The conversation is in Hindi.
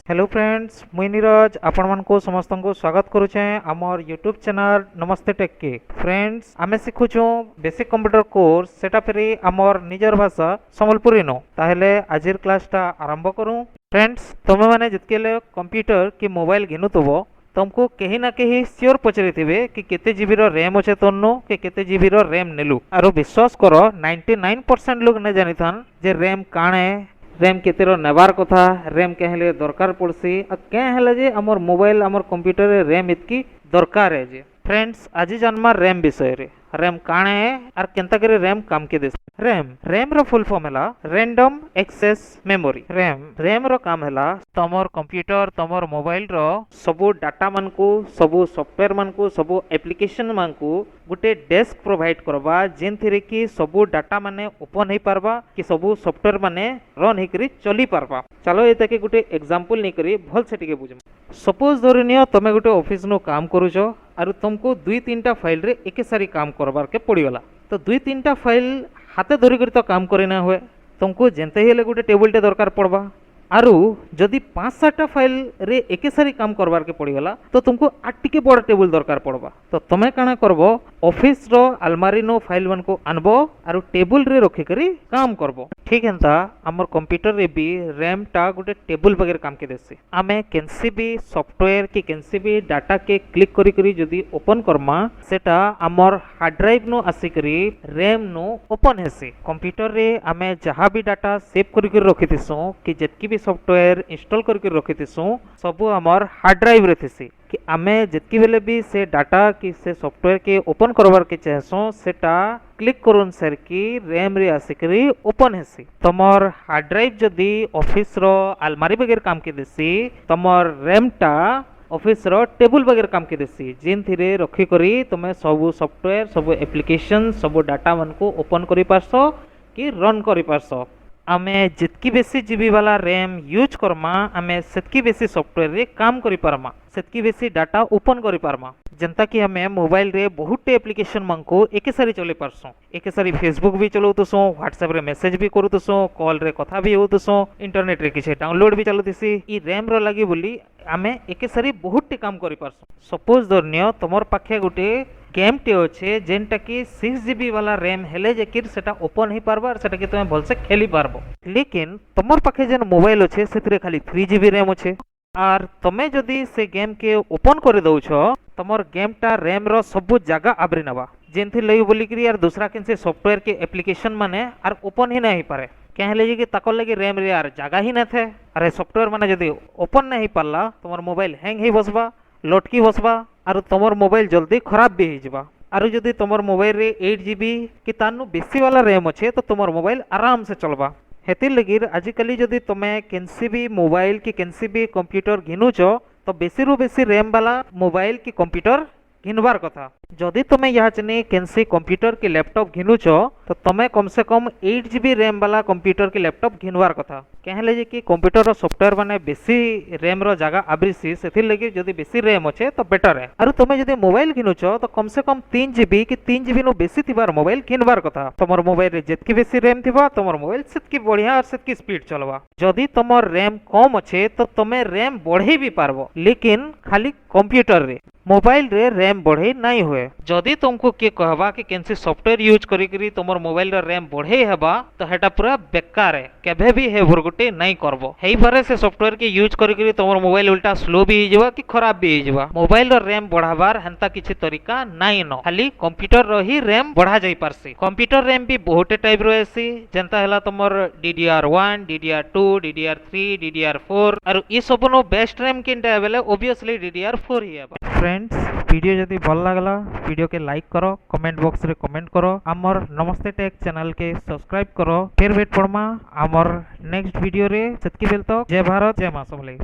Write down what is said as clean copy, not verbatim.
हेलो फ्रेंड्स, मुई नीरज आपण मानको समस्त को स्वागत करुचे आमर यूट्यूब चैनल नमस्ते टेक के। फ्रेंड्स, आमे शिखुछु बेसिक कंप्यूटर कोर्स सेटा फेरी आमर निजर भाषा संबलपुरी नो। ताहेले आजिर क्लासटा आरंभ करूँ। फ्रेंड्स, तुमे माने जितकेले कंप्यूटर कि मोबाइल घिनुतबो तुमको कहीं ना कहीं सियोर पचारि थे कि केते जीबी रो रैम अच्छे तन्नो कि केते जीबी रो रैम नेलु। आरो विश्वास करो 99% लोग ने जानी थान जे रैम काणे रैम केतेरो नेबार कथा रैम कहले दरकार पड़सी आ क्या हेले जे हमर मोबाइल हमर कंप्यूटर रे रैम इतकी दरकार है जे। फ्रेंड्स, आज जानमा रैम विषय रे रैम काणे है और केंता करे रैम काम के देस। रैम रो फुल फॉर्म हैला रैंडम एक्सेस मेमोरी। रैम रो काम हैला तमर कंप्यूटर तमर मोबाइल रो सबो डाटा मन को सबो सॉफ्टवेयर मन को सबो एप्लीकेशन मन को गुटे डेस्क प्रोवाइड करबा जेन थेरे कि सबो डाटा माने ओपन हे पारबा कि सबो सॉफ्टवेयर माने रन हे करी चली पारबा। चलो एता के गुटे एग्जांपल नै करी भल से टिके बुझम। सपोज धरनियो तमे गुटे ऑफिस नो काम करूछो और तुमको दुई तीनटा फाइल रे एके सारी काम करबार के पड़ीगला। तो दुई तीनटा फाइल हाथे धरी कर तो काम करे ना हुए, तुमको जेनते ही गोटे टेबल टे दरकार पड़वा। आरु जदि 5-7टा फाइल रे एके सारी काम करबार के पड़ीगला तो तुमको आटिके बड़ टेबल दरकार पड़वा। तो तमे काना करबो ऑफिस रो अलमारी नो फाइल मन को अनबो आरु टेबल रे रखि करी काम करबो। ठीक हेंता हमर कंप्यूटर रे भी रैम टा गोटे टेबल वगैरह काम के देसी। आमे केनसी भी सॉफ्टवेयर की केनसी भी डाटा के क्लिक करी करी जदि ओपन करमा सेटा हमर हार्ड ड्राइव नो आसी करी रैम नो ओपन हेसी। कंप्यूटर रे आमे जहां भी डाटा सेव करी करी रखि दिसो कि जेतकी सॉफ्टवेयर इंस्टॉल करके रखी सब आमर हार्ड ड्राइव रे थी कि आमे जितकी बेले भी से डाटा कि से सॉफ्टवेयर के ओपन करबार के चाहसो सेटा क्लिक करून सर की रैम रे आसिकरी ओपन हेसी। तमर हार्ड ड्राइव जदि ऑफिस रो अलमारी वगैरह काम के देसी तमर रैम टा ऑफिस रो टेबल वगैरह काम के देसी जेन थिरे रखी करी तुमे सब सॉफ्टवेयर सब एप्लीकेशन सब डाटा मन को ओपन करि पारसो कि रन करि पारसो। आमे जितकी बेसी जीबी वाला रैम यूज करमा आमे सेतकी बेसी सॉफ्टवेयर रे काम करि पारमा सेतकी बेसी डाटा ओपन करि पारमा। जनता कि हमें मोबाइल रे बहुत एप्लीकेशन मन को एके सारी चले पारसो। एके सारी फेसबुक भी चलाउतसो, व्हाट्सएप रे मैसेज भी करूतसो, कॉल रे कथा भी होतसो, इंटरनेट रे किछ डाउनलोड भी चलुतिसी। ई रैम रो लागि बोली आमे एके सारी बहुत काम करि पारसो। सपोज धरनियो तमर पाखे गुटे गेम टे अच्छे जेनटा कि 6 जीबी वाला रैम हेले जेकिर सेटा ओपन ही पारबा और सेटा कि तुमे भलसे खेली पारबो। लेकिन तमर पाखे जेन मोबाइल अच्छे सेतिरे खाली 3 जीबी रैम अच्छे और तमे जदि से गेम के ओपन कर दउछो तमर गेम टा रैम रो सब जगह आबरी नबा जेनथि लई बोली करी यार दूसरा किन से सॉफ्टवेयर के एप्लीकेशन माने आर ओपन ही नहीं पारे क्या हेले कि ताकर लगी रैम रे यार जगह ही न थे। अरे सॉफ्टवेयर माने जदि ओपन नहीं पारला तमर मोबाइल हैंग ही बसबा लटकी बसबा और तमर मोबाइल जल्दी खराब भी हो जावा। और जदि तमर मोबाइल रे 8 जीबी कि तानु बेसी वाला रैम अच्छे तो तमर मोबाइल आराम से चलबा। हेतिर लगी आजिकल जदि तुमे केनसी भी मोबाइल की केनसी भी कंप्यूटर घिनुच तो बेसी रु बेसी रैम वाला मोबाइल की कंप्यूटर घिनबार कथा। जदि तुमे यहाँ चने केनसी कंप्यूटर की लैपटॉप घिनुच तो तुमे कम से कम 8 जीबी रैम वाला कंप्यूटर की लैपटॉप घिनबार कथा। क्या हेले कि कंप्यूटर रो सॉफ्टवेयर माने बेसी रैम रो जगह आबरीसी सेथिर लगी जदि बेसी रैम अच्छे तो बेटर है। और तुमे जदि मोबाइल घिनुच तो कम से कम 3 जीबी कि 3 जीबी नु बेसी थिबार मोबाइल घिनबार कथा। तमर मोबाइल रे जेतकी बेसी रैम थिबा तमर मोबाइल सेतकी बढ़िया और सेतकी स्पीड चलबा। जदि तमर रैम कम अच्छे तो तुमे रैम बढ़े भी पारबो लेकिन खाली कंप्यूटर रे मोबाइल रे रैम बढ़े नहीं हुए। जदि तुमको के कहबा कि केनसी सॉफ्टवेयर यूज करी करी तमर मोबाइल रे रैम बढ़े हेबा तो हेटा पूरा बेकार है केबे भी हे भरगुटे नहीं करबो। हेई बारे से सॉफ्टवेयर के यूज करी करी तमर मोबाइल उल्टा स्लो भी हो जावा कि खराब भी हो जावा। मोबाइल रो रैम बढ़ाबार हेंता किछि तरीका नहीं न खाली कंप्यूटर रो ही रैम बढ़ा जाई पारसी। कंप्यूटर रैम भी बहुत टाइप रो एसी जेंता हला तमर DDR1 DDR2 DDR3 DDR4 और ई सब नो बेस्ट रैम किनटा हेबेले ऑब्वियसली DDR4 ही हेबा। फ्रेंड्स, वीडियो जदि भल लागला वीडियो के लाइक करो, कमेंट बॉक्स रे कमेंट करो, आमर नमस्ते टेक चैनल के सब्सक्राइब करो। फिर वेट पड़मा आमर नेक्स्ट वीडियो रे। सेतकी बेल तो जय भारत जय मां समले।